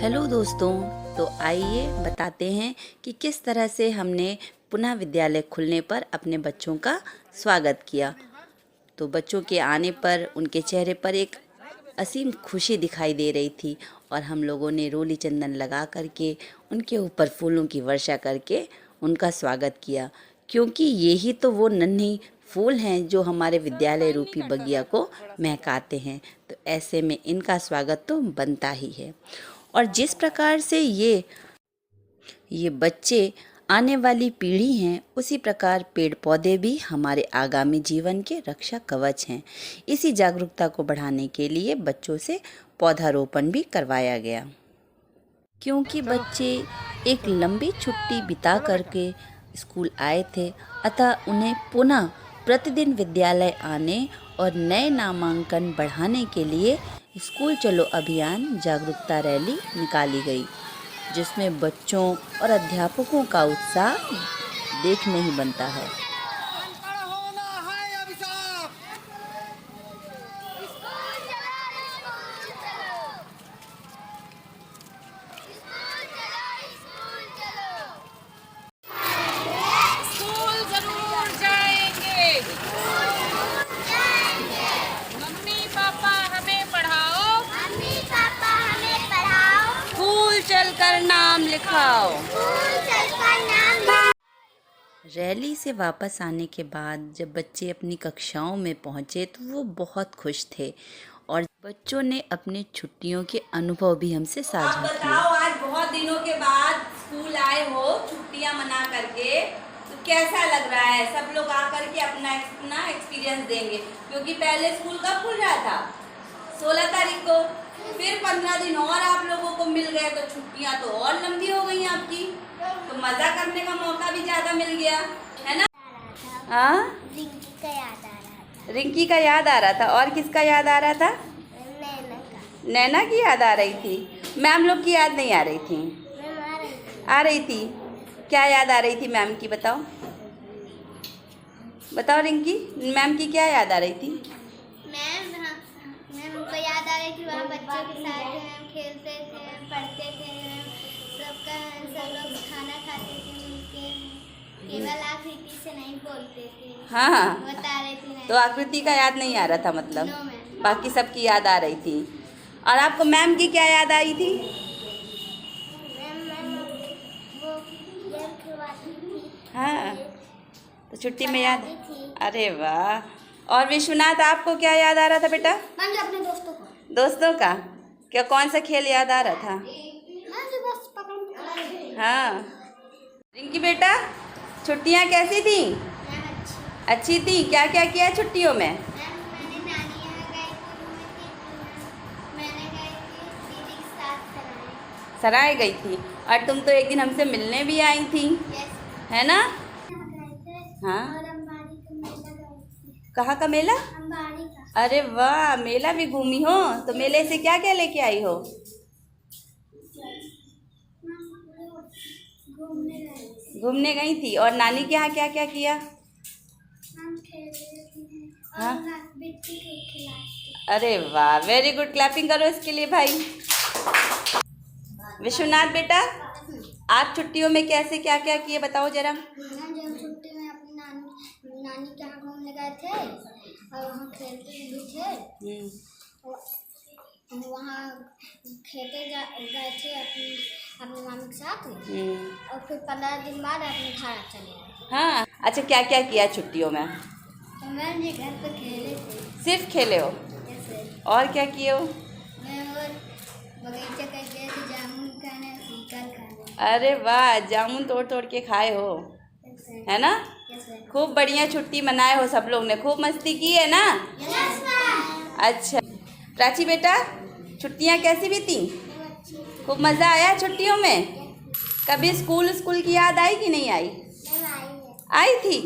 Hello दोस्तों, तो आइए बताते हैं कि किस तरह से हमने पुनः विद्यालय खुलने पर अपने बच्चों का स्वागत किया। तो बच्चों के आने पर उनके चेहरे पर एक असीम खुशी दिखाई दे रही थी और हम लोगों ने रोली चंदन लगा करके उनके ऊपर फूलों की वर्षा करके उनका स्वागत किया, क्योंकि यही तो वो नन्ही फूल हैं जो हमारे विद्यालय रूपी बगिया को महकाते हैं। तो ऐसे में इनका स्वागत तो बनता ही है। और जिस प्रकार से ये बच्चे आने वाली पीढ़ी हैं, उसी प्रकार पेड़ पौधे भी हमारे आगामी जीवन के रक्षा कवच हैं। इसी जागरूकता को बढ़ाने के लिए बच्चों से पौधारोपण भी करवाया गया, क्योंकि बच्चे एक लंबी छुट्टी बिता करके स्कूल आए थे, अतः उन्हें पुनः प्रतिदिन विद्यालय आने और नए नामांकन बढ़ाने के लिए स्कूल चलो अभियान जागरूकता रैली निकाली गई, जिसमें बच्चों और अध्यापकों का उत्साह देखने ही बनता है। चलकर नाम लिखाओ। रैली से वापस आने के बाद जब बच्चे अपनी कक्षाओं में पहुंचे तो वो बहुत खुश थे और बच्चों ने अपने छुट्टियों के अनुभव भी हमसे साझा किए। बताओ, आज बहुत दिनों के बाद स्कूल आए हो छुट्टियां मना करके, तो कैसा लग रहा है? सब लोग आकर के अपना एक्सपीरियंस देंगे, क्योंकि पहले स्कूल कब खुल रहा था? 16 तारीख को। फिर 15 दिन और आप लोगों को मिल गए, तो छुट्टियां तो और लंबी हो गई आपकी, तो मजा करने का मौका भी ज्यादा मिल गया, है ना? हाँ, रिंकी का याद आ रहा था। रिंकी का याद आ रहा था। और किसका याद आ रहा था? नैना का। नैना की याद आ रही थी। मैम लोग की याद नहीं आ रही थी? आ रही थी। क्या याद आ रही थी मैम की? बताओ बताओ रिंकी, मैम की क्या याद आ रही थी? मैम को याद आ रही थी, वहाँ बच्चों के साथ हम खेलते थे, पढ़ते थे, सब लोग खाना खाते थे मिलके, केवल आकृति से नहीं बोलते थे। हाँ, बता रही थी। तो आकृति का याद नहीं आ रहा था मतलब? No, बाकी सबकी याद आ रही थी। और आपको मैम की क्या याद आई थी? मैम वो गेम खिलवाती थी। हाँ, तो छुट्टी में याद। थी। अरे वाह। और विश्वनाथ, आपको क्या याद आ रहा था बेटा? मैम अपने दोस्तों को। दोस्तों का क्या, कौन सा खेल याद आ रहा था? बस पकड़। हाँ, रिंकी बेटा, छुट्टियाँ कैसी थी? अच्छी थी। क्या क्या किया छुट्टियों में? मैंने नानी यहाँ गई थी, मैंने गई थी दीदी के साथ सराय गई थी। और तुम तो एक दिन हमसे मिलने भी आई थी, है ना? हाँ। और अंबाड़ी का मेला गई थी। कहाँ का मेला? अंबाड़ी का। अरे वाह, मेला भी घूमी हो। तो मेले से क्या क्या लेके आई हो? घूमने गई थी। और नानी के यहाँ क्या क्या किया? हम खेले थे। हाँ? बिट्टी खिलाई। अरे वाह, वेरी गुड। क्लैपिंग करो इसके लिए भाई। विश्वनाथ बेटा, आप छुट्टियों में कैसे क्या क्या किए बताओ जरा। जब छुट्टी में अपनी नानी के यहाँ घूमने गए थे और वहाँ खेलते भी थे। वहाँ खेते गए थे अपनी मामी के साथ। और फिर 15 दिन बाद अपने घर चले गए। हाँ, अच्छा, क्या क्या किया छुट्टियों में? तो मैं जी घर पे खेले थे। सिर्फ खेले हो? जैसे और क्या किए हो? मैं और बगीचे का गए थे, जामुन खाने, सीकर खाने। अरे वाह, जामुन तोड़ तोड़ के खाए हो, है ना? खूब बढ़िया छुट्टी मनाए हो, सब लोग ने खूब मस्ती की है ना? अच्छा, प्राची बेटा, छुट्टियाँ कैसी बीती? खूब मज़ा आया छुट्टियों में? कभी स्कूल की याद आई कि नहीं आई? आई थी।